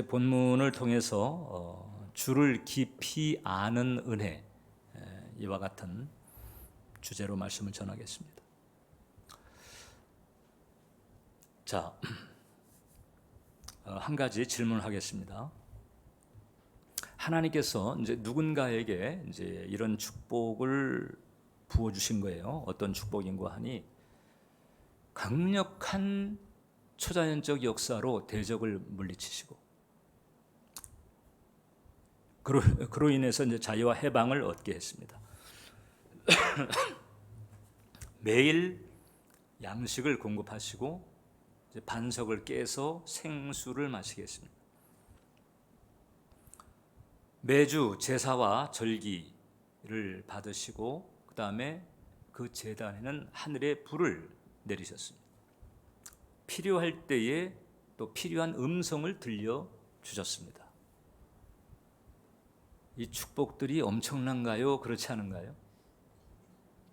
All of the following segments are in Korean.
본문을 통해서 주를 깊이 아는 은혜, 이와 같은 주제로 말씀을 전하겠습니다. 자, 한 가지 질문하겠습니다. 하나님께서 이제 누군가에게 이제 이런 축복을 부어 주신 거예요. 어떤 축복인가 하니 강력한 초자연적 역사로 대적을 물리치시고 그로 인해서 이제 자유와 해방을 얻게 했습니다. 매일 양식을 공급하시고 이제 반석을 깨서 생수를 마시게 했습니다. 매주 제사와 절기를 받으시고 그 다음에 그 제단에는 하늘의 불을 내리셨습니다. 필요할 때에 또 필요한 음성을 들려주셨습니다. 이 축복들이 엄청난가요? 그렇지 않은가요?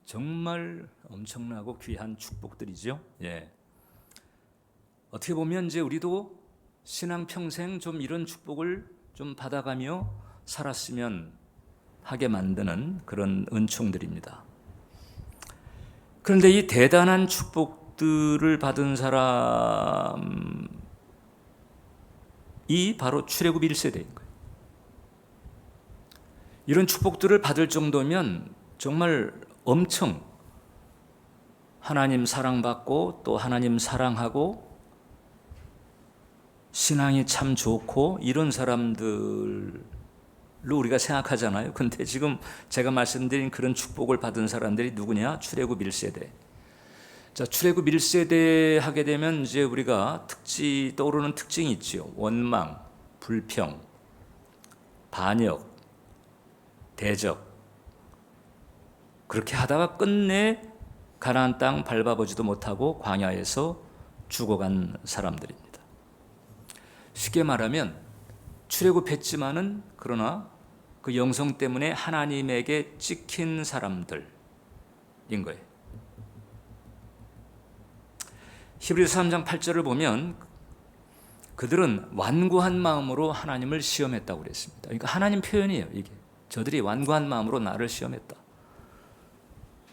정말 엄청나고 귀한 축복들이죠. 예. 어떻게 보면 이제 우리도 신앙 평생 좀 이런 축복을 좀 받아가며 살았으면 하게 만드는 그런 은총들입니다. 그런데 이 대단한 축복들을 받은 사람이 바로 출애굽 1세대인 거예요. 이런 축복들을 받을 정도면 정말 엄청 하나님 사랑받고 또 하나님 사랑하고 신앙이 참 좋고 이런 사람들로 우리가 생각하잖아요. 근데 지금 제가 말씀드린 그런 축복을 받은 사람들이 누구냐? 출애굽 1세대. 자, 출애굽 1세대 하게 되면 이제 우리가 떠오르는 특징이 있죠. 원망, 불평, 반역, 대적. 그렇게 하다가 끝내 가나안 땅 밟아보지도 못하고 광야에서 죽어간 사람들입니다. 쉽게 말하면 출애굽했지만은 그러나 그 영성 때문에 하나님에게 찍힌 사람들인 거예요. 히브리서 3장 8절을 보면 그들은 완고한 마음으로 하나님을 시험했다고 그랬습니다. 그러니까 하나님 표현이에요. 이게 저들이 완고한 마음으로 나를 시험했다.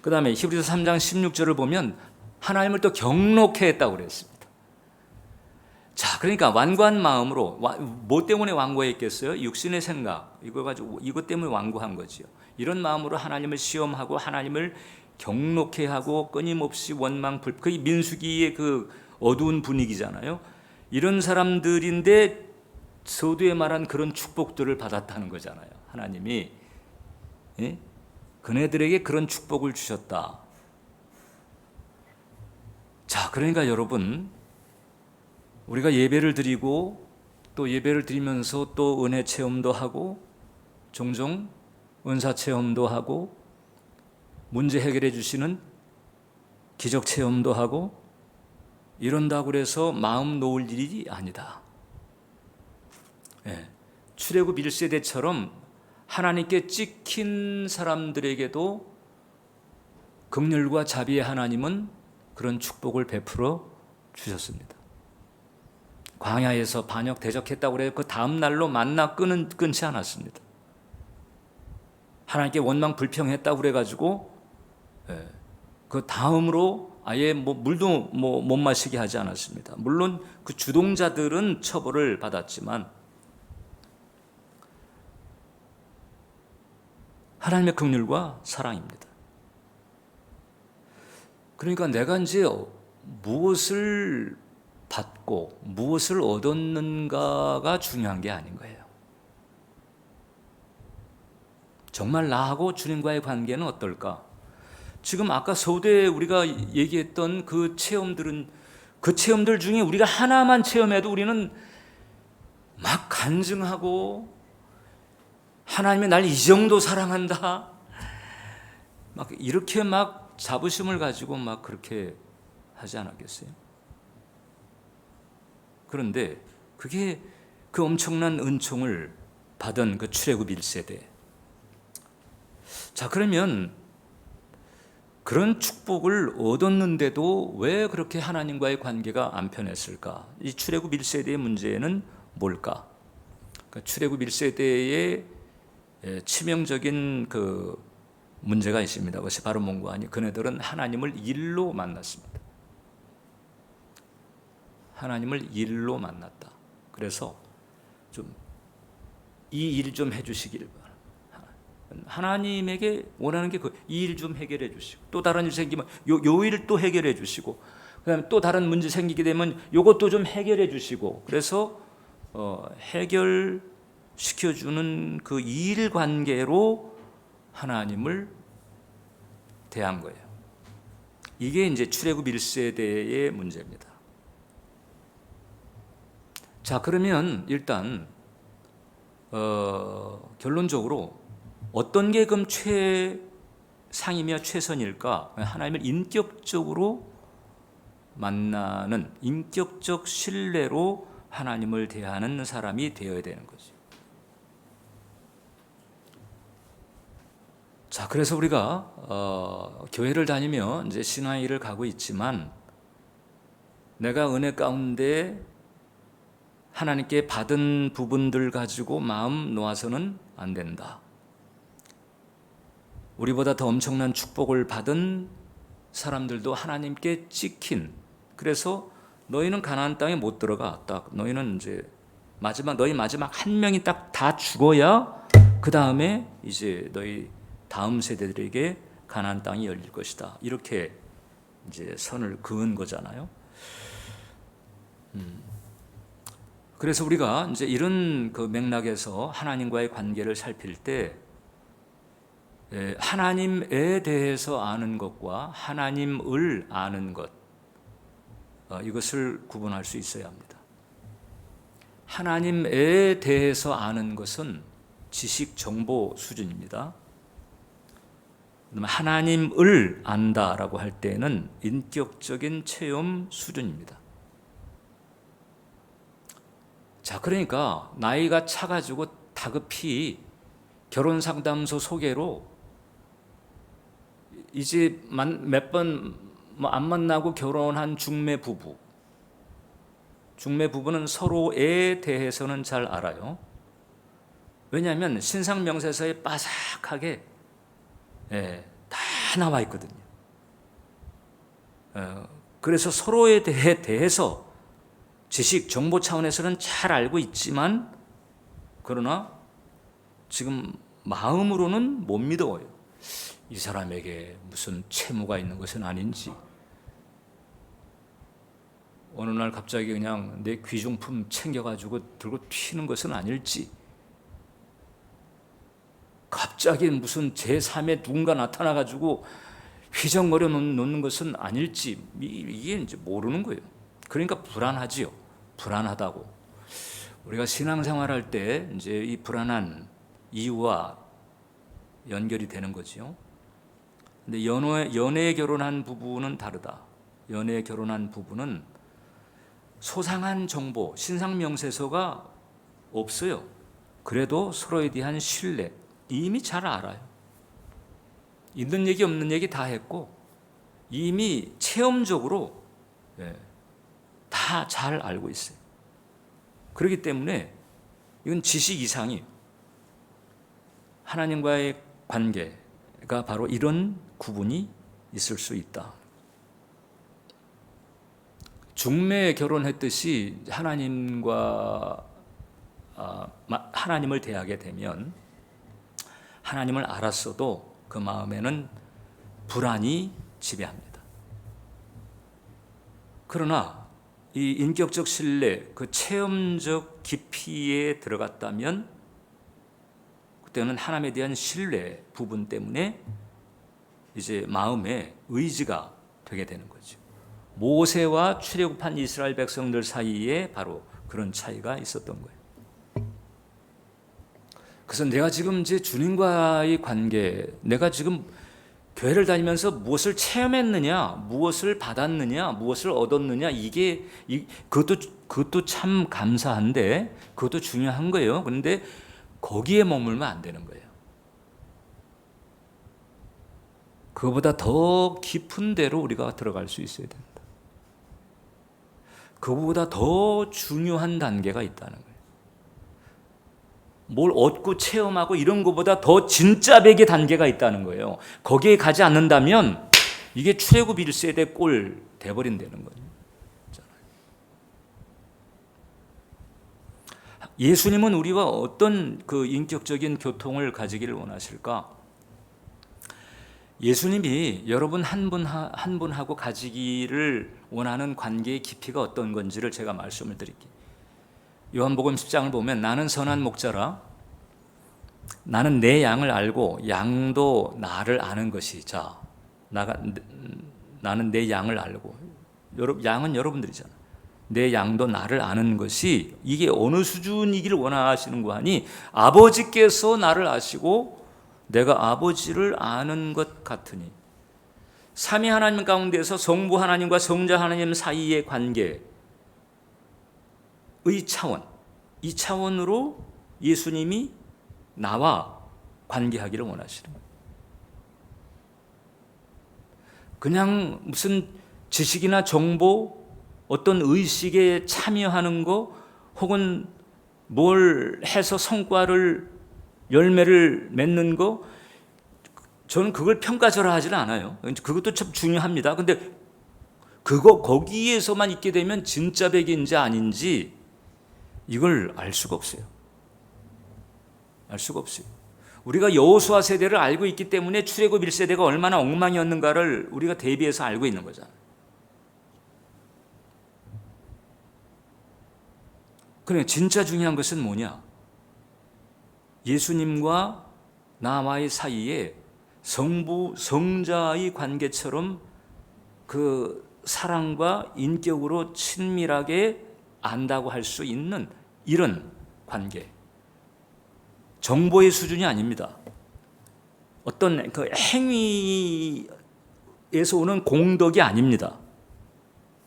그 다음에 히브리서 3장 16절을 보면 하나님을 또 경록해 했다고 그랬습니다. 자, 그러니까 완고한 마음으로, 뭐 때문에 완고했겠어요? 육신의 생각, 이것 때문에 완고한 거지요. 이런 마음으로 하나님을 시험하고 하나님을 경록해 하고 끊임없이 원망, 그게 민수기의 그 어두운 분위기잖아요. 이런 사람들인데 서두에 말한 그런 축복들을 받았다는 거잖아요. 하나님이, 예? 그네들에게 그런 축복을 주셨다. 자, 그러니까 여러분, 우리가 예배를 드리고 또 예배를 드리면서 또 은혜 체험도 하고 종종 은사 체험도 하고 문제 해결해 주시는 기적 체험도 하고 이런다고 그래서 마음 놓을 일이 아니다. 예. 출애굽 1세대처럼 하나님께 찍힌 사람들에게도 긍휼과 자비의 하나님은 그런 축복을 베풀어 주셨습니다. 광야에서 반역 대적했다고 그래요. 그 다음 날로 만나 끊지 않았습니다. 하나님께 원망 불평했다고 그래가지고 그 다음으로 아예 물도 못 마시게 하지 않았습니다. 물론 그 주동자들은 처벌을 받았지만 하나님의 긍휼과 사랑입니다. 그러니까 내가 이제 무엇을 받고 무엇을 얻었는가가 중요한 게 아닌 거예요. 정말 나하고 주님과의 관계는 어떨까? 지금 아까 서두에 우리가 얘기했던 그 체험들 중에 우리가 하나만 체험해도 우리는 막 간증하고 하나님이 날 이 정도 사랑한다. 막 이렇게 막 자부심을 가지고 막 그렇게 하지 않았겠어요? 그런데 그게 그 엄청난 은총을 받은 그 출애굽 1세대. 자, 그러면 그런 축복을 얻었는데도 왜 그렇게 하나님과의 관계가 안 편했을까? 이 출애굽 1세대의 문제는 뭘까? 그러니까 출애굽 1세대의 치명적인 그 문제가 있습니다. 그것이 바로 뭔가 하니 그네들은 하나님을 일로 만났습니다. 하나님을 일로 만났다. 그래서 좀 이 일 좀 해주시길 바랍니다. 하나님에게 원하는 게 이 일 좀 해결해 주시고, 또 다른 일 생기면 요 일 또 해결해 주시고, 그다음에 또 다른 문제 생기게 되면 요것도 좀 해결해 주시고, 그래서 해결시켜 주는 그 일 관계로 하나님을 대한 거예요. 이게 이제 출애굽 1세대의 문제입니다. 자, 그러면 일단 결론적으로 어떤 게 그럼 최상이며 최선일까? 하나님을 인격적으로 만나는, 인격적 신뢰로 하나님을 대하는 사람이 되어야 되는 거죠. 자, 그래서 우리가 교회를 다니며 이제 신앙의를 가고 있지만, 내가 은혜 가운데 하나님께 받은 부분들 가지고 마음 놓아서는 안 된다. 우리보다 더 엄청난 축복을 받은 사람들도 하나님께 찍힌, 그래서 너희는 가나안 땅에 못 들어가. 딱 너희는 이제 너희 마지막 한 명이 딱 다 죽어야 그 다음에 이제 너희 다음 세대들에게 가나안 땅이 열릴 것이다. 이렇게 이제 선을 그은 거잖아요. 그래서 우리가 이제 이런 그 맥락에서 하나님과의 관계를 살필 때 하나님에 대해서 아는 것과 하나님을 아는 것, 이것을 구분할 수 있어야 합니다. 하나님에 대해서 아는 것은 지식 정보 수준입니다. 하나님을 안다라고 할 때는 인격적인 체험 수준입니다. 자, 그러니까 나이가 차가지고 다급히 결혼 상담소 소개로 이제 몇 번 안 만나고 결혼한 중매 부부는 서로에 대해서는 잘 알아요. 왜냐하면 신상 명세서에 빠삭하게 다 나와 있거든요. 그래서 서로에 대해서 지식, 정보 차원에서는 잘 알고 있지만, 그러나 지금 마음으로는 못 믿어요. 이 사람에게 무슨 채무가 있는 것은 아닌지, 어느 날 갑자기 그냥 내 귀중품 챙겨가지고 들고 튀는 것은 아닐지, 갑자기 무슨 제3의 누군가 나타나가지고 휘정거려 놓는 것은 아닐지, 이게 이제 모르는 거예요. 그러니까 불안하지요. 불안하다고. 우리가 신앙생활할 때 이제 이 불안한 이유와 연결이 되는 거지요. 근데 연애에 결혼한 부부는 다르다. 연애에 결혼한 부부는 소상한 정보, 신상 명세서가 없어요. 그래도 서로에 대한 신뢰, 이미 잘 알아요. 있는 얘기 없는 얘기 다 했고, 이미 체험적으로 다 잘 알고 있어요. 그렇기 때문에 이건 지식 이상이, 하나님과의 관계가 바로 이런 구분이 있을 수 있다. 중매 결혼했듯이 하나님을 대하게 되면, 하나님을 알았어도 그 마음에는 불안이 지배합니다. 그러나 이 인격적 신뢰, 그 체험적 깊이에 들어갔다면, 그때는 하나님에 대한 신뢰 부분 때문에 이제 마음에 의지가 되게 되는 거죠. 모세와 출애굽한 이스라엘 백성들 사이에 바로 그런 차이가 있었던 거예요. 그래서 내가 지금 이제 주님과의 관계, 내가 지금 교회를 다니면서 무엇을 체험했느냐, 무엇을 받았느냐, 무엇을 얻었느냐, 그것도 참 감사한데, 그것도 중요한 거예요. 그런데 거기에 머물면 안 되는 거예요. 그거보다 더 깊은 데로 우리가 들어갈 수 있어야 된다. 그거보다 더 중요한 단계가 있다는 거예요. 뭘 얻고 체험하고 이런 것보다 더 진짜 백의 단계가 있다는 거예요. 거기에 가지 않는다면 이게 출애굽 1세대 꼴 돼버린다는 거예요. 예수님은 우리와 어떤 그 인격적인 교통을 가지기를 원하실까? 예수님이 여러분 한 분하고 가지기를 원하는 관계의 깊이가 어떤 건지를 제가 말씀을 드릴게요. 요한복음 10장을 보면 나는 선한 목자라 나는 내 양을 알고 양도 나를 아는 것이 나는 내 양을 알고 양은 여러분들이잖아. 내 양도 나를 아는 것이 이게 어느 수준이기를 원하시는가 하니 아버지께서 나를 아시고 내가 아버지를 아는 것 같으니 삼위 하나님 가운데서 성부 하나님과 성자 하나님 사이의 관계의 차원, 이 차원으로 예수님이 나와 관계하기를 원하시는 거예요. 그냥 무슨 지식이나 정보, 어떤 의식에 참여하는 거 혹은 뭘 해서 열매를 맺는 거 저는 그걸 평가절하하지는 않아요. 그것도 참 중요합니다. 근데 거기에서만 있게 되면 진짜 백인지 아닌지 이걸 알 수가 없어요. 알 수가 없어요. 우리가 여호수아 세대를 알고 있기 때문에 출애굽 1세대가 얼마나 엉망이었는가를 우리가 대비해서 알고 있는 거잖아요. 그래, 진짜 중요한 것은 뭐냐? 예수님과 나와의 사이에 성부, 성자의 관계처럼 그 사랑과 인격으로 친밀하게 안다고 할 수 있는 이런 관계. 정보의 수준이 아닙니다. 어떤 그 행위에서 오는 공덕이 아닙니다.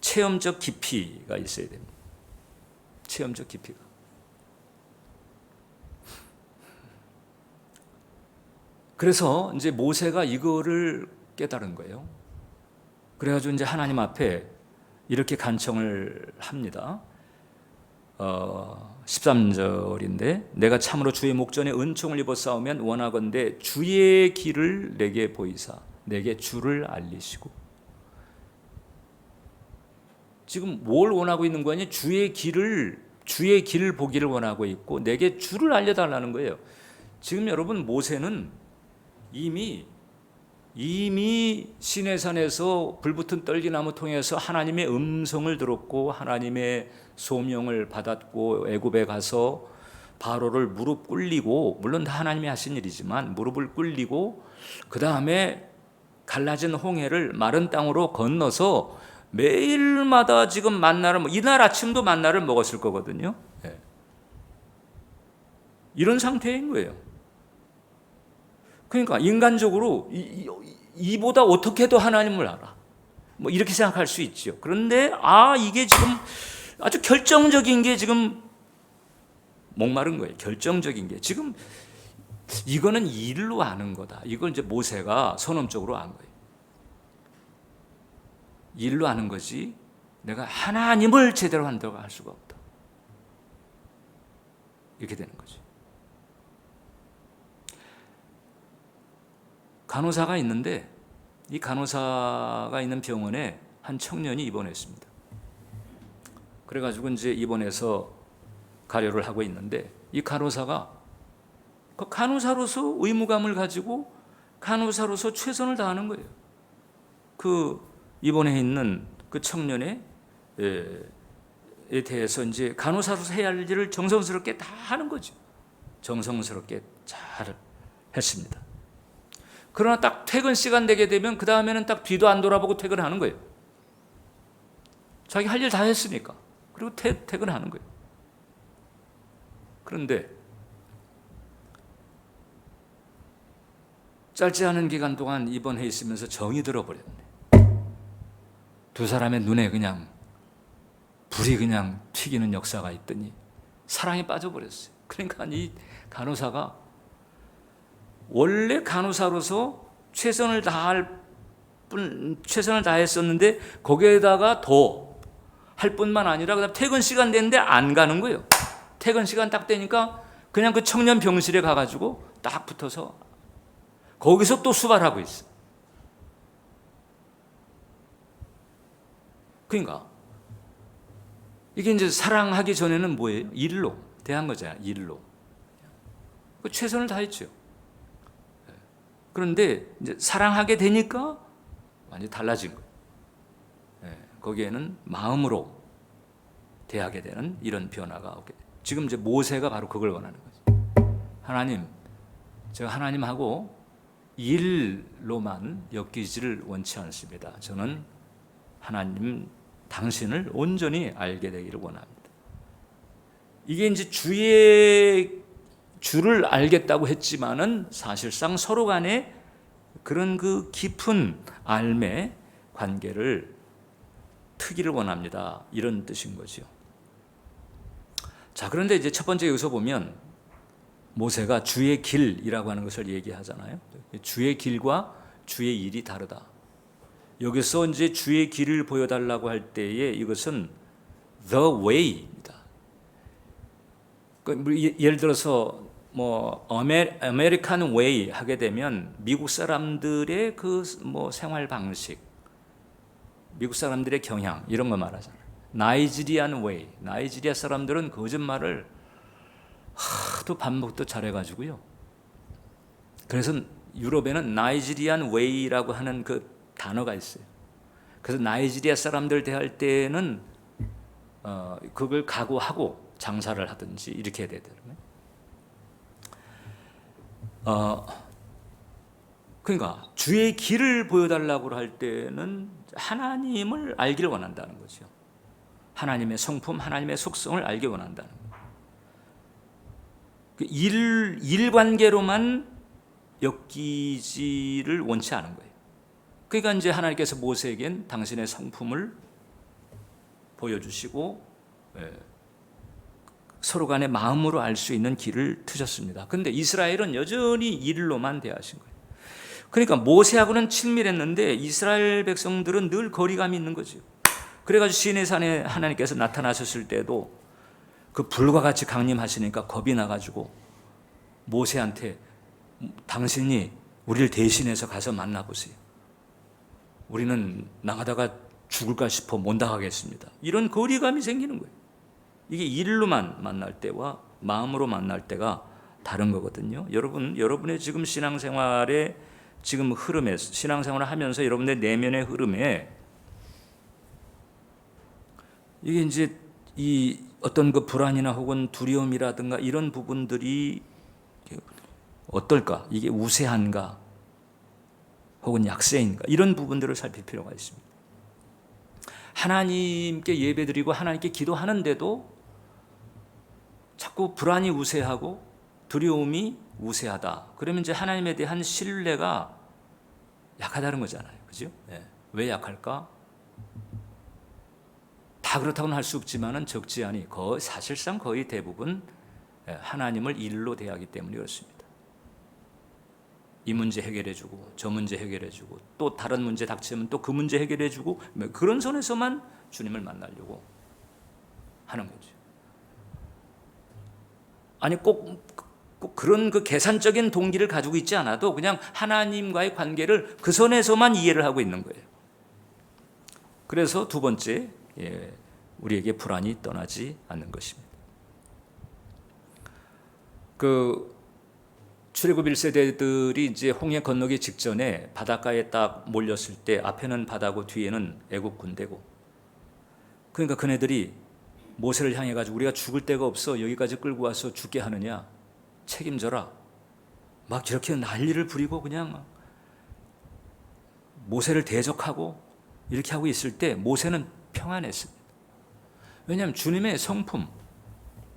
체험적 깊이가 있어야 됩니다. 체험적 깊이가. 그래서 이제 모세가 이거를 깨달은 거예요. 그래가지고 이제 하나님 앞에 이렇게 간청을 합니다. 13절인데 내가 참으로 주의 목전에 은총을 입어 싸우면 원하건대 주의 길을 내게 보이사 내게 주를 알리시고. 지금 뭘 원하고 있는 거니? 주의 길을 보기를 원하고 있고 내게 주를 알려달라는 거예요. 지금 여러분 모세는 이미 시내산에서 불붙은 떨기나무 통해서 하나님의 음성을 들었고 하나님의 소명을 받았고 애굽에 가서 바로를 무릎 꿇리고, 물론 다 하나님이 하신 일이지만 무릎을 꿇리고 그 다음에 갈라진 홍해를 마른 땅으로 건너서 매일마다 지금 만나를, 이날 아침도 만나를 먹었을 거거든요. 네. 이런 상태인 거예요. 그러니까 인간적으로 이보다 어떻게 더 하나님을 알아? 뭐 이렇게 생각할 수 있죠. 그런데 이게 지금 아주 결정적인 게 지금 목마른 거예요. 결정적인 게 지금 이거는 일로 아는 거다. 이걸 이제 모세가 선언적으로 안 거예요. 일로 아는 거지 내가 하나님을 제대로 한다고 할 수가 없다. 이렇게 되는 거죠. 간호사가 있는데 이 간호사가 있는 병원에 한 청년이 입원했습니다. 그래가지고 이제 입원해서 가료를 하고 있는데 이 간호사가 그 간호사로서 의무감을 가지고 간호사로서 최선을 다하는 거예요. 그 입원해 있는 그 청년에 대해서 이제 간호사로서 해야 할 일을 정성스럽게 다 하는 거죠. 정성스럽게 잘 했습니다. 그러나 딱 퇴근 시간 되게 되면 그 다음에는 딱 뒤도 안 돌아보고 퇴근하는 거예요. 자기 할 일 다 했으니까. 그리고 퇴근하는 거예요. 그런데 짧지 않은 기간 동안 입원해 있으면서 정이 들어버렸네. 두 사람의 눈에 그냥 불이 그냥 튀기는 역사가 있더니 사랑에 빠져버렸어요. 그러니까 이 간호사가 원래 간호사로서 최선을 다했었는데 거기에다가 더 할 뿐만 아니라 그다음 퇴근 시간 됐는데 안 가는 거예요. 퇴근 시간 딱 되니까 그냥 그 청년 병실에 가가지고 딱 붙어서 거기서 또 수발하고 있어. 그러니까 이게 이제 사랑하기 전에는 뭐예요? 일로 대한 거잖아요. 일로 최선을 다했죠. 그런데 이제 사랑하게 되니까 완전히 달라진 거예요. 거기에는 마음으로 대하게 되는 이런 변화가 오게 돼요. 지금 이제 모세가 바로 그걸 원하는 거죠. 하나님, 제가 하나님하고 일로만 엮이지를 원치 않습니다. 저는 하나님 당신을 온전히 알게 되기를 원합니다. 이게 이제 주를 알겠다고 했지만은 사실상 서로 간에 그런 그 깊은 알매 관계를 트기를 원합니다. 이런 뜻인 거죠. 자, 그런데 이제 첫 번째 여기서 보면 모세가 주의 길이라고 하는 것을 얘기하잖아요. 주의 길과 주의 일이 다르다. 여기서 이제 주의 길을 보여달라고 할 때에 이것은 the way입니다. 예를 들어서 뭐 아메리칸 웨이 하게 되면 미국 사람들의 그 뭐 생활 방식, 미국 사람들의 경향 이런 거 말하잖아요. 나이지리안 웨이, 나이지리아 사람들은 거짓말을 하도 반복도 잘해가지고요. 그래서 유럽에는 나이지리안 웨이라고 하는 그 단어가 있어요. 그래서 나이지리아 사람들 대할 때는 그걸 각오하고 장사를 하든지 이렇게 해야 되더라고요. 그러니까 주의 길을 보여달라고 할 때는 하나님을 알기를 원한다는 거죠. 하나님의 성품, 하나님의 속성을 알기 원한다는 거예요. 일 관계로만 엮이지를 원치 않은 거예요. 그러니까 이제 하나님께서 모세에겐 당신의 성품을 보여주시고 서로 간의 마음으로 알 수 있는 길을 트셨습니다. 그런데 이스라엘은 여전히 일로만 대하신 거예요. 그러니까 모세하고는 친밀했는데 이스라엘 백성들은 늘 거리감이 있는 거죠. 그래가지고 시내 산에 하나님께서 나타나셨을 때도 그 불과 같이 강림하시니까 겁이 나가지고 모세한테 당신이 우리를 대신해서 가서 만나보세요. 우리는 나가다가 죽을까 싶어 못 나가겠습니다. 이런 거리감이 생기는 거예요. 이게 일로만 만날 때와 마음으로 만날 때가 다른 거거든요. 여러분의 지금 신앙생활의 지금 흐름에, 신앙생활을 하면서 여러분의 내면의 흐름에 이게 이제 이 어떤 그 불안이나 혹은 두려움이라든가 이런 부분들이 어떨까? 이게 우세한가? 혹은 약세인가? 이런 부분들을 살필 필요가 있습니다. 하나님께 예배드리고 하나님께 기도하는데도 자꾸 불안이 우세하고 두려움이 우세하다. 그러면 이제 하나님에 대한 신뢰가 약하다는 거잖아요. 그죠? 왜 약할까? 다 그렇다고는 할 수 없지만은 적지 않이 사실상 거의 대부분 하나님을 일로 대하기 때문에 그렇습니다. 이 문제 해결해주고 저 문제 해결해주고 또 다른 문제 닥치면 또 그 문제 해결해주고 그런 선에서만 주님을 만나려고 하는 거죠. 아니 꼭 그런 그 계산적인 동기를 가지고 있지 않아도 그냥 하나님과의 관계를 그 선에서만 이해를 하고 있는 거예요. 그래서 두 번째, 우리에게 불안이 떠나지 않는 것입니다. 출애굽 1세대들이 이제 홍해 건너기 직전에 바닷가에 딱 몰렸을 때 앞에는 바다고 뒤에는 애국 군대고, 그러니까 그네들이 모세를 향해 가지고 우리가 죽을 데가 없어 여기까지 끌고 와서 죽게 하느냐, 책임져라, 막 이렇게 난리를 부리고 그냥 모세를 대적하고 이렇게 하고 있을 때 모세는 평안했습니다. 왜냐하면 주님의 성품,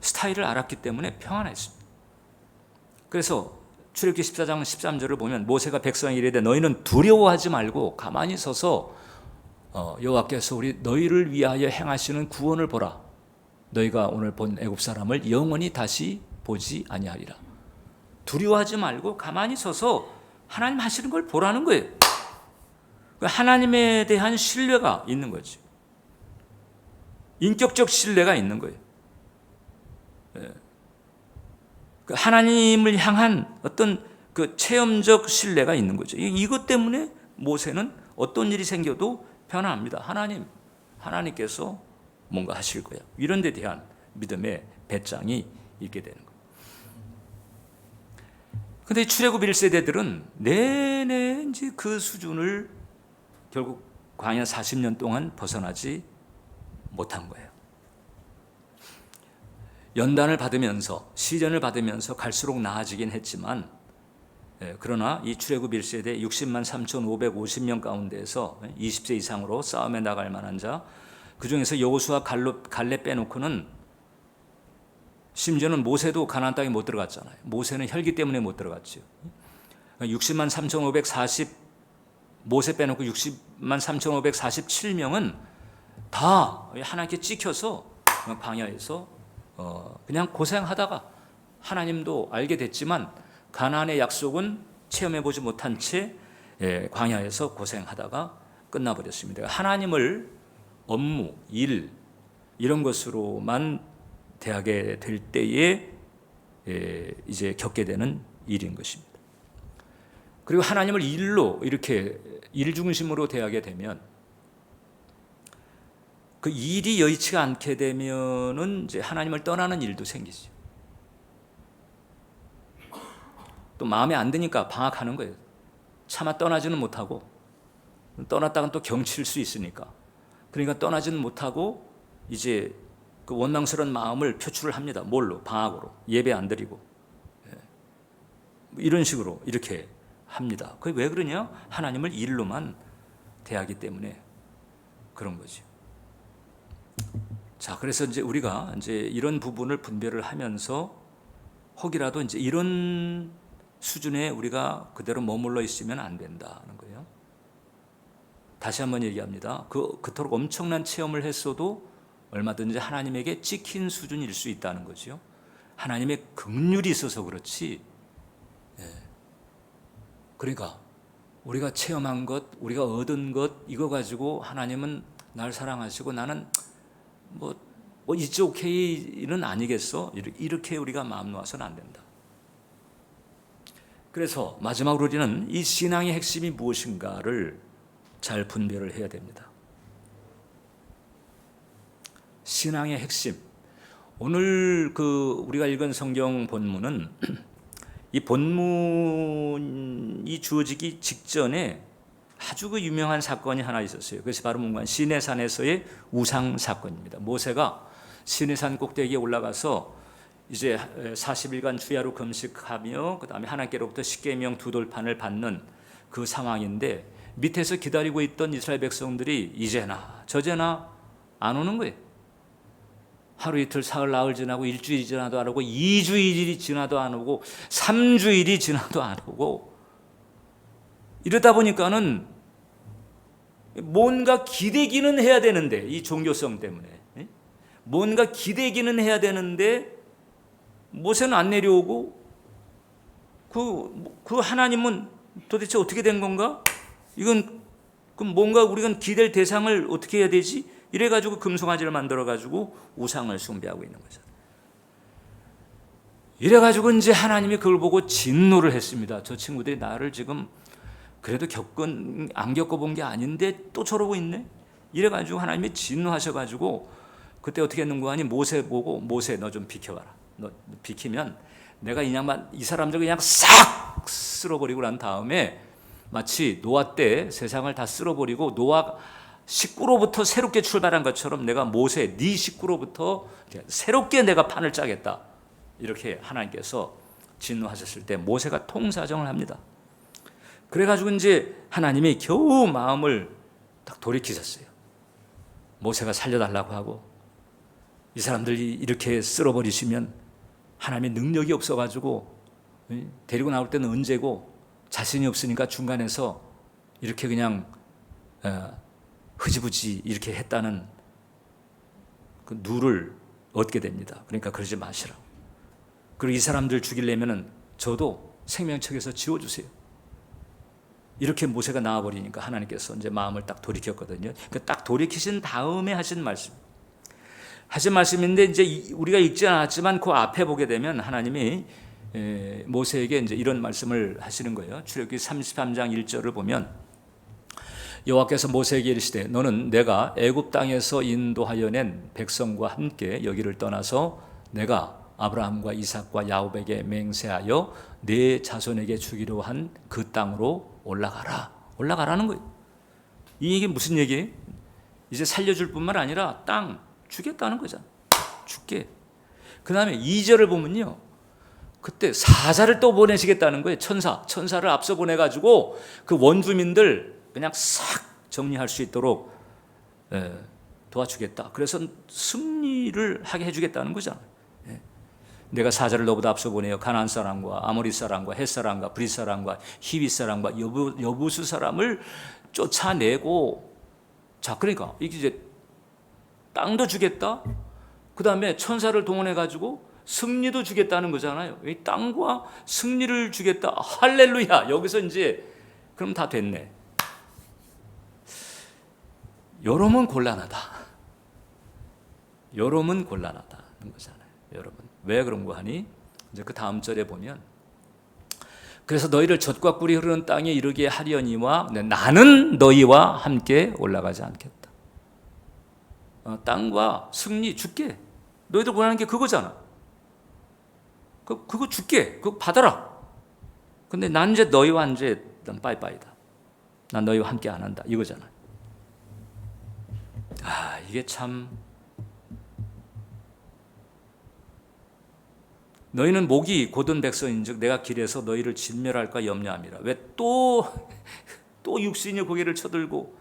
스타일을 알았기 때문에 평안했습니다. 그래서 출애굽기 14장 13절을 보면 모세가 백성에게 이르되 너희는 두려워하지 말고 가만히 서서 여호와께서 너희를 위하여 행하시는 구원을 보라. 너희가 오늘 본 애굽 사람을 영원히 다시 보지 아니하리라. 두려워하지 말고 가만히 서서 하나님 하시는 걸 보라는 거예요. 하나님에 대한 신뢰가 있는 거죠. 인격적 신뢰가 있는 거예요. 그 하나님을 향한 어떤 그 체험적 신뢰가 있는 거죠. 이것 때문에 모세는 어떤 일이 생겨도 편안합니다. 하나님께서 뭔가 하실 거야. 이런 데 대한 믿음의 배짱이 있게 되는 거예요. 근데 출애굽 1세대들은 내내 이제 그 수준을 결국 광야 40년 동안 벗어나지 못한 거예요. 연단을 받으면서 시련을 받으면서 갈수록 나아지긴 했지만, 그러나 이 출애굽 1세대 60만 3,550명 가운데에서 20세 이상으로 싸움에 나갈 만한 자, 그 중에서 여호수아 갈렙 빼놓고는, 심지어는 모세도 가나안 땅에 못 들어갔잖아요. 모세는 혈기 때문에 못 들어갔죠. 60만 3,540 모세 빼놓고 60만 3,547명은 다 하나님께 찍혀서 광야에서 그냥 고생하다가, 하나님도 알게 됐지만 가나안의 약속은 체험해보지 못한 채 광야에서 고생하다가 끝나버렸습니다. 하나님을 업무, 일 이런 것으로만 대하게 될 때에 이제 겪게 되는 일인 것입니다. 그리고 하나님을 일로 이렇게 일 중심으로 대하게 되면, 그 일이 여의치가 않게 되면은 이제 하나님을 떠나는 일도 생기죠. 또 마음에 안 드니까 방학하는 거예요. 차마 떠나지는 못하고, 떠났다간 또 경칠 수 있으니까. 그러니까 떠나지는 못하고 이제 그 원망스러운 마음을 표출을 합니다. 뭘로? 방학으로. 예배 안 드리고. 이런 식으로 이렇게 합니다. 그게 왜 그러냐? 하나님을 일로만 대하기 때문에 그런 거죠. 자, 그래서 이제 우리가 이제 이런 부분을 분별을 하면서 혹이라도 이제 이런 수준에 우리가 그대로 머물러 있으면 안 된다는 거예요. 다시 한번 얘기합니다. 그토록 엄청난 체험을 했어도 얼마든지 하나님에게 찍힌 수준일 수 있다는 거죠. 하나님의 긍휼이 있어서 그렇지. 그러니까 우리가 체험한 것, 우리가 얻은 것, 이거 가지고 하나님은 날 사랑하시고 나는 뭐 it's okay는 아니겠어? 이렇게 우리가 마음 놓아서는 안 된다. 그래서 마지막으로 우리는 이 신앙의 핵심이 무엇인가를 잘 분별을 해야 됩니다. 신앙의 핵심. 오늘 우리가 읽은 성경 본문은 이 본문이 주어지기 직전에 아주 그 유명한 사건이 하나 있었어요. 그것이 바로 뭔가 시내산에서의 우상 사건입니다. 모세가 시내산 꼭대기에 올라가서 이제 40일간 주야로 금식하며 그다음에 하나님께로부터 십계명 두 돌판을 받는 그 상황인데, 밑에서 기다리고 있던 이스라엘 백성들이 이제나 저제나 안 오는 거예요. 하루 이틀 사흘 나흘 지나고 일주일이 지나도 안 오고 2주일이 지나도 안 오고 3주일이 지나도 안 오고, 이러다 보니까는 뭔가 기대기는 해야 되는데, 이 종교성 때문에 뭔가 기대기는 해야 되는데 모세는 안 내려오고, 그 하나님은 도대체 어떻게 된 건가? 이건 그럼 뭔가 우리가 기댈 대상을 어떻게 해야 되지? 이래가지고 금송아지를 만들어가지고 우상을 숭배하고 있는 거죠. 이래가지고 이제 하나님이 그걸 보고 진노를 했습니다. 저 친구들이 나를 지금 그래도 안 겪어본 게 아닌데 또 저러고 있네? 이래가지고 하나님이 진노하셔가지고 그때 어떻게 했는가 하니 모세 보고, 모세 너 좀 비켜봐라. 너 비키면 내가 이 사람들 그냥 싹 쓸어버리고 난 다음에 마치 노아 때 세상을 다 쓸어버리고 노아 식구로부터 새롭게 출발한 것처럼 내가 모세 네 식구로부터 새롭게 내가 판을 짜겠다. 이렇게 하나님께서 진노하셨을 때 모세가 통사정을 합니다. 그래가지고 이제 하나님이 겨우 마음을 딱 돌이키셨어요. 모세가 살려달라고 하고, 이 사람들이 이렇게 쓸어버리시면 하나님의 능력이 없어가지고 데리고 나올 때는 언제고, 자신이 없으니까 중간에서 이렇게 그냥 흐지부지 이렇게 했다는 그 누를 얻게 됩니다. 그러니까 그러지 마시라고. 그리고 이 사람들 죽이려면은 저도 생명책에서 지워주세요. 이렇게 모세가 나와버리니까 하나님께서 이제 마음을 딱 돌이켰거든요. 그러니까 딱 돌이키신 다음에 하신 말씀인데, 이제 우리가 읽지 않았지만 그 앞에 보게 되면 하나님이 모세에게 이제 이런 말씀을 하시는 거예요. 출애굽기 33장 1절을 보면 여호와께서 모세에게 이르시되 너는 내가 애굽 땅에서 인도하여 낸 백성과 함께 여기를 떠나서 내가 아브라함과 이삭과 야곱에게 맹세하여 네 자손에게 주기로 한 그 땅으로 올라가라는 거예요. 이 얘기 무슨 얘기예요? 이제 살려줄 뿐만 아니라 땅 주겠다는 거잖아. 줄게. 그 다음에 2절을 보면요, 그때 사자를 또 보내시겠다는 거예요. 천사를 앞서 보내가지고 그 원주민들 그냥 싹 정리할 수 있도록 도와주겠다. 그래서 승리를 하게 해주겠다는 거잖아요. 내가 사자를 너보다 앞서 보내어 가나안 사람과 아모리 사람과 헷 사람과 브릿 사람과 히윗 사람과 여부수 사람을 쫓아내고, 자, 그러니까 이게 이제 땅도 주겠다. 그 다음에 천사를 동원해 가지고 승리도 주겠다는 거잖아요. 이 땅과 승리를 주겠다. 할렐루야. 여기서 이제 그럼 다 됐네. 여러분 곤란하다. 여러분 곤란하다는 거잖아요. 여러분 왜 그런 거 하니? 이제 그 다음 절에 보면 그래서 너희를 젖과 꿀이 흐르는 땅에 이르게 하려니와 나는 너희와 함께 올라가지 않겠다. 땅과 승리 줄게. 너희들 원하는 게 그거잖아. 그거 줄게. 그거 받아라. 근데 난 이제 너희와 이제 난 빠이빠이다. 난 너희와 함께 안 한다. 이거잖아. 이게 참, 너희는 목이 곧은 백성인즉 내가 길에서 너희를 진멸할까 염려함이라. 왜 또 육신이 고개를 쳐들고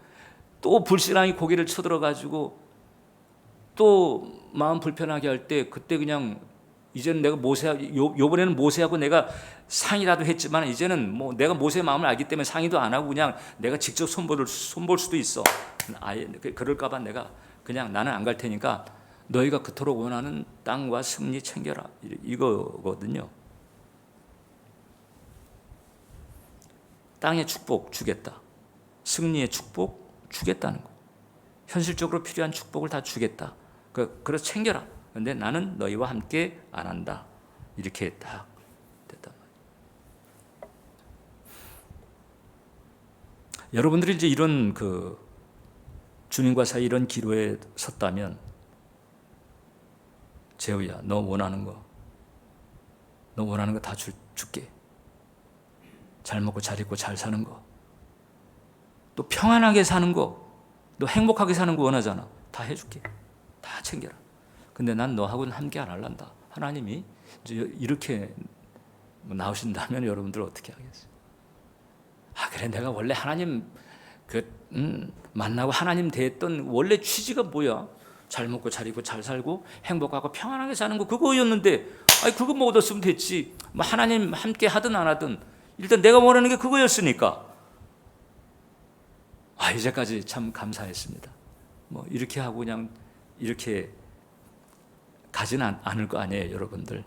또 불신앙이 고개를 쳐들어가지고 또 마음 불편하게 할 때 그때 그냥 이제는 내가 요번에는 모세하고 내가 상의라도 했지만 이제는 뭐 내가 모세의 마음을 알기 때문에 상의도 안 하고 그냥 내가 직접 손볼 수도 있어. 아예 그럴까봐 내가 그냥 나는 안 갈 테니까 너희가 그토록 원하는 땅과 승리 챙겨라. 이거거든요. 땅의 축복 주겠다. 승리의 축복 주겠다는 거. 현실적으로 필요한 축복을 다 주겠다. 그래서 챙겨라. 그런데 나는 너희와 함께 안 한다. 이렇게 딱 됐단 말이에요. 여러분들이 이제 이런 주님과 사이 이런 기로에 섰다면, 재우야, 너 원하는 거 다 줄게. 잘 먹고 잘 입고 잘 사는 거, 또 평안하게 사는 거, 너 행복하게 사는 거 원하잖아. 다 해줄게. 다 챙겨라. 근데 난 너하고는 함께 안 할란다. 하나님이 이제 이렇게 나오신다면 여러분들 어떻게 하겠어요? 그래, 내가 원래 하나님 만나고 하나님 대했던 원래 취지가 뭐야? 잘 먹고 잘 입고 잘 살고 행복하고 평안하게 사는 거 그거였는데, 그거 뭐 얻었으면 됐지. 뭐 하나님 함께 하든 안 하든 일단 내가 원하는 게 그거였으니까. 이제까지 참 감사했습니다. 뭐 이렇게 하고 그냥 이렇게 가지는 않을 거 아니에요, 여러분들.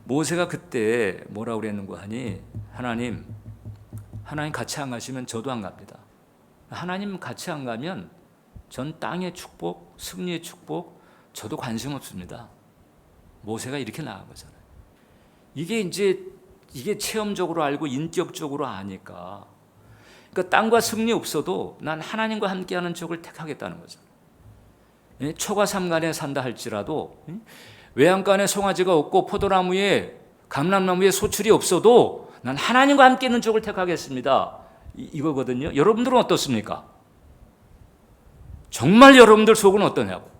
모세가 그때 뭐라고 그랬는고 하니, 하나님 같이 안 가시면 저도 안 갑니다. 하나님 같이 안 가면 전 땅의 축복, 승리의 축복 저도 관심 없습니다. 모세가 이렇게 나간 거잖아요. 이게 체험적으로 알고 인격적으로 아니까. 그러니까 땅과 승리 없어도 난 하나님과 함께하는 쪽을 택하겠다는 거죠. 초가 삼간에 산다 할지라도, 외양간에 송아지가 없고 포도나무에 감람나무에 소출이 없어도 난 하나님과 함께 있는 쪽을 택하겠습니다. 이거거든요. 여러분들은 어떻습니까? 정말 여러분들 속은 어떠냐고.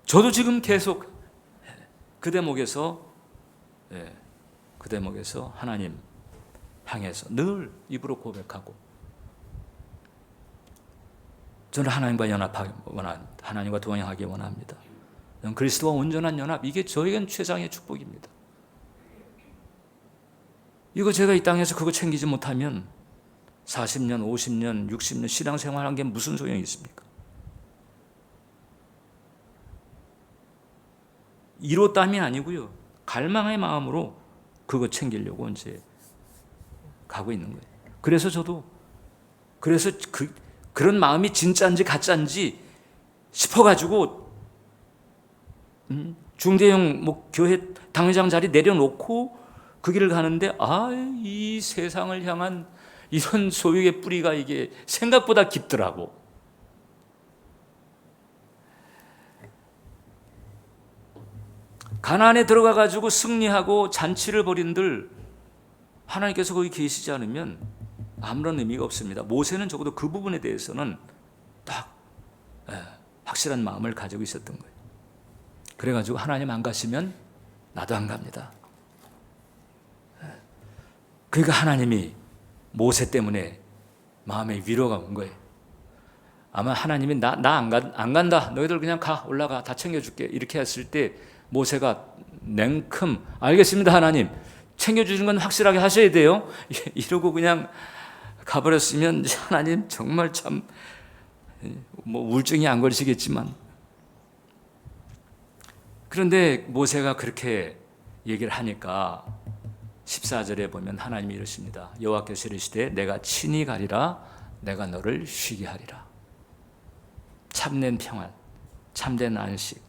저도 지금 계속 그 대목에서 하나님 향해서 늘 입으로 고백하고, 저는 하나님과 연합하기 원합니다. 하나님과 동행하기 원합니다. 그리스도와 온전한 연합, 이게 저에겐 최상의 축복입니다. 이거 제가 이 땅에서 그거 챙기지 못하면 40년, 50년, 60년 신앙생활한 게 무슨 소용이 있습니까? 이뤘담이 아니고요, 갈망의 마음으로 그거 챙기려고 이제 가고 있는 거예요. 그래서 그런 마음이 진짜인지 가짜인지 싶어가지고 중대형 뭐 교회 당회장 자리 내려놓고 그 길을 가는데 이 세상을 향한 이런 소유의 뿌리가 이게 생각보다 깊더라고. 가나안에 들어가가지고 승리하고 잔치를 벌인들 하나님께서 거기 계시지 않으면 아무런 의미가 없습니다. 모세는 적어도 그 부분에 대해서는 딱 확실한 마음을 가지고 있었던 거예요. 그래가지고 하나님 안 가시면 나도 안 갑니다. 그러니까 하나님이 모세 때문에 마음에 위로가 온 거예요. 아마 하나님이 나 안 간다. 너희들 그냥 가, 올라가, 다 챙겨줄게. 이렇게 했을 때 모세가 냉큼 알겠습니다 하나님, 챙겨주신 건 확실하게 하셔야 돼요. 이러고 그냥 가버렸으면 하나님 정말 참 뭐 우울증이 안 걸리시겠지만, 그런데 모세가 그렇게 얘기를 하니까 14절에 보면 하나님이 이러십니다. 여호와께서 이르시되 내가 친히 가리라, 내가 너를 쉬게 하리라. 참된 평안, 참된 안식.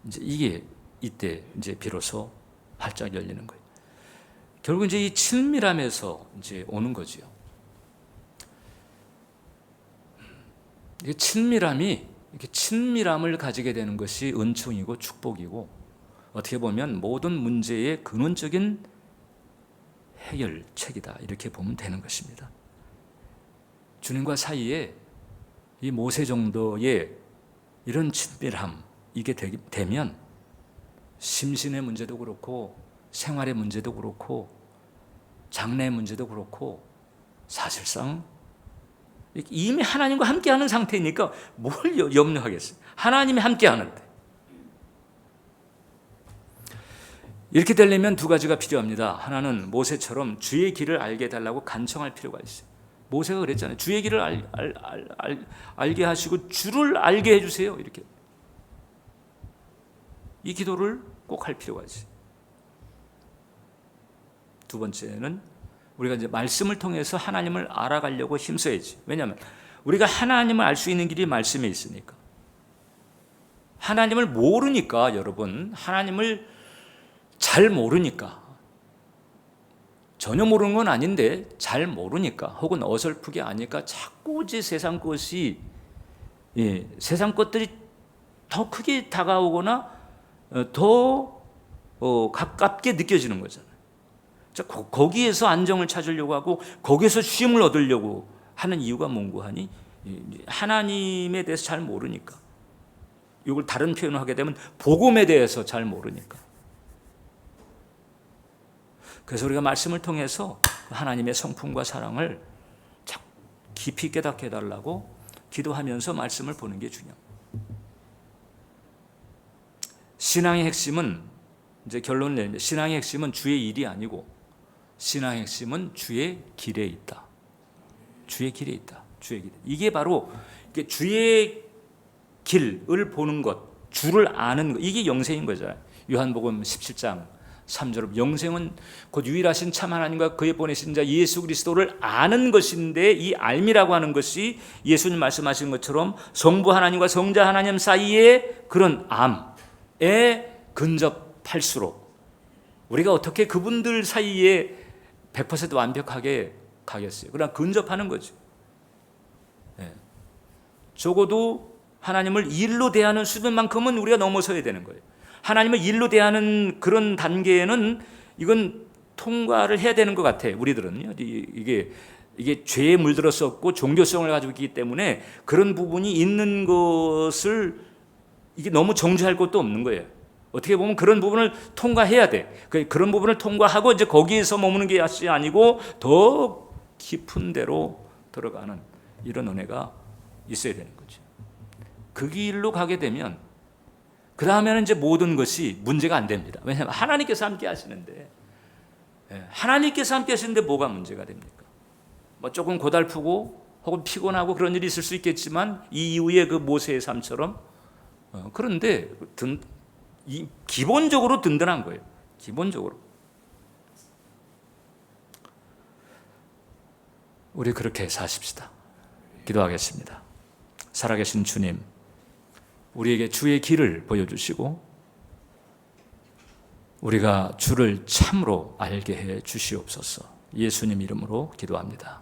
이제 이게 이때 이제 비로소 활짝 열리는 거예요. 결국 이제 이 친밀함에서 이제 오는 거지요. 이 친밀함이, 이렇게 친밀함을 가지게 되는 것이 은총이고 축복이고, 어떻게 보면 모든 문제의 근원적인 해결책이다, 이렇게 보면 되는 것입니다. 주님과 사이에 이 모세 정도의 이런 친밀함, 이게 되면 심신의 문제도 그렇고 생활의 문제도 그렇고 장래의 문제도 그렇고 사실상 이미 하나님과 함께하는 상태니까 뭘 염려하겠어요. 하나님이 함께하는데. 이렇게 되려면 두 가지가 필요합니다. 하나는 모세처럼 주의 길을 알게 해달라고 간청할 필요가 있어요. 모세가 그랬잖아요. 주의 길을 알게 하시고 주를 알게 해주세요. 이렇게. 이 기도를 꼭 할 필요가 있어요. 두 번째는 우리가 이제 말씀을 통해서 하나님을 알아가려고 힘써야지. 왜냐하면 우리가 하나님을 알 수 있는 길이 말씀에 있으니까. 하나님을 모르니까, 여러분, 하나님을 잘 모르니까, 전혀 모르는 건 아닌데 잘 모르니까, 혹은 어설프게 아니까 자꾸 이제 세상 것이, 세상 것들이 더 크게 다가오거나 더 가깝게 느껴지는 거잖아요. 거기에서 안정을 찾으려고 하고 거기에서 쉼을 얻으려고 하는 이유가 뭔고 하니, 하나님에 대해서 잘 모르니까. 이걸 다른 표현을 하게 되면 복음에 대해서 잘 모르니까. 그래서 우리가 말씀을 통해서 하나님의 성품과 사랑을 깊이 깨닫게 해달라고 기도하면서 말씀을 보는 게 중요합니다. 신앙의 핵심은, 이제 결론을 내는데, 신앙의 핵심은 주의 일이 아니고 신앙의 핵심은 주의 길에 있다. 주의 길에 있다. 주의 길. 이게 바로 주의 길을 보는 것, 주를 아는 것, 이게 영생인 거잖아요. 요한복음 17장 3절, 영생은 곧 유일하신 참 하나님과 그의 보내신 자 예수 그리스도를 아는 것인데, 이 알미라고 하는 것이 예수님 말씀하신 것처럼 성부 하나님과 성자 하나님 사이에 그런 암에 근접할수록 우리가 어떻게 그분들 사이에 100% 완벽하게 가겠어요. 그러나 근접하는 거죠. 적어도 하나님을 일로 대하는 수준만큼은 우리가 넘어서야 되는 거예요. 하나님을 일로 대하는 그런 단계에는 이건 통과를 해야 되는 것 같아요. 우리들은요. 이게 죄에 물들었었고 종교성을 가지고 있기 때문에 그런 부분이 있는 것을 이게 너무 정죄할 것도 없는 거예요. 어떻게 보면 그런 부분을 통과해야 돼. 그런 부분을 통과하고 이제 거기에서 머무는 게 아니고 더 깊은 데로 들어가는 이런 은혜가 있어야 되는 거죠. 그 길로 가게 되면 그 다음에는 이제 모든 것이 문제가 안 됩니다. 왜냐하면 하나님께서 함께 하시는데, 하나님께서 함께 하시는데 뭐가 문제가 됩니까? 뭐 조금 고달프고 혹은 피곤하고 그런 일이 있을 수 있겠지만 이 이후에 그 모세의 삶처럼, 그런데 기본적으로 든든한 거예요. 기본적으로. 우리 그렇게 사십시다. 기도하겠습니다. 살아계신 주님, 우리에게 주의 길을 보여주시고 우리가 주를 참으로 알게 해 주시옵소서. 예수님 이름으로 기도합니다.